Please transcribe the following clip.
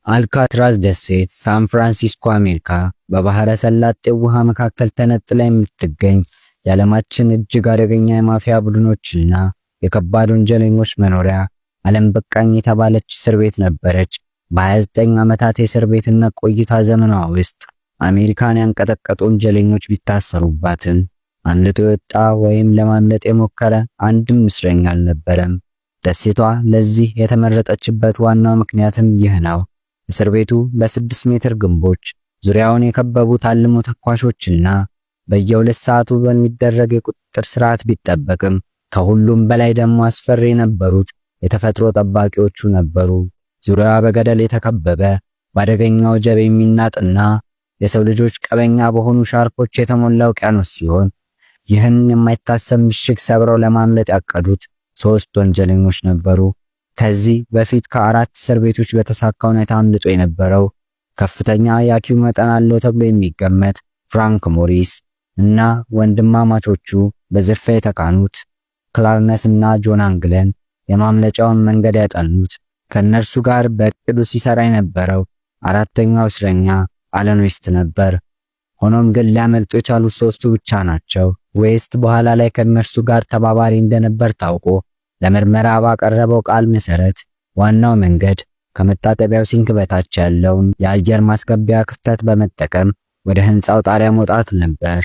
አልካትራዝ ደሴት ሳን ፍራንሲስኮ አሜሪካ በባህረ ሰላጤው ውሃ መካከል ተነጥላ የምትገኝ የዓለማችን እጅግ አደገኛ የማፊያ ቡድኖችና የከባድ ወንጀለኞች መኖሪያ ዓለም በቃኝ የተባለች እስር ቤት ነበረች። በ29 ዓመታት የእስር ቤትነት ቆይታ ዘመኗ ውስጥ አሜሪካን ያንቀጠቀጡ ወንጀለኞች ቢታሰሩባትም አምልጦ የወጣ ወይም ለማምለጥ የሞከረ አንድም እስረኛ አልነበረም። ደሴቷ ለዚህ የተመረጠችበት ዋናው ምክንያትም ይህ ነው። እስር ቤቱ በ6 ሜትር ግንቦች ዙሪያውን የከበቡ ታልሞ ተኳሾችና በየ2 ሰዓቱ በሚደረግ የቁጥጥር ስርዓት ቢጠበቅም ከሁሉም በላይ ደግሞ አስፈሪ የነበሩት የተፈጥሮ ጠባቂዎቹ ነበሩ። ዙሪያዋ በገደል የተከበበ በአደገኛ ወጀብ የሚናጥና የሰው ልጆች ቀበኛ በሆኑ ሻርኮች የተሞላ ውቅያኖስ ሲሆን ይህን የማይታሰብ ምሽግ ሰብረው ለማምለጥ ያቀዱት 3 ወንጀለኞች ነበሩ። ከዚህ በፊት ከ4 እስር ቤቶች በተሳካ ሁኔታ አምልጦ የነበረው ከፍተኛ የአኪው መጠን አለው ተብሎ የሚገመት ፍራንክ ሞሪስ እና ወንድማማቾቹ በዝርፊያ የተካኑት ክላርነስ እና ጆን አንግለን የማምለጫውን መንገድ ያጠኑት ከነርሱ ጋር በእቅዱ ሲሰራ የነበረው 4ኛው እስረኛ አለን ዌስት ነበር። ሆኖም ግን ሊያመልጡ የቻሉት 3ቱ ብቻ ናቸው። ዌስት በኋላ ላይ ከነርሱ ጋር ተባባሪ እንደነበር ታውቆ ለምርመራ ባቀረበው ቃል መሰረት ዋናው መንገድ ከመታጠቢያው ሲንክ በታች ያለውን የአየር ማስገቢያ ክፍተት በመጠቀም ወደ ህንፃው ጣሪያ መውጣት ነበር።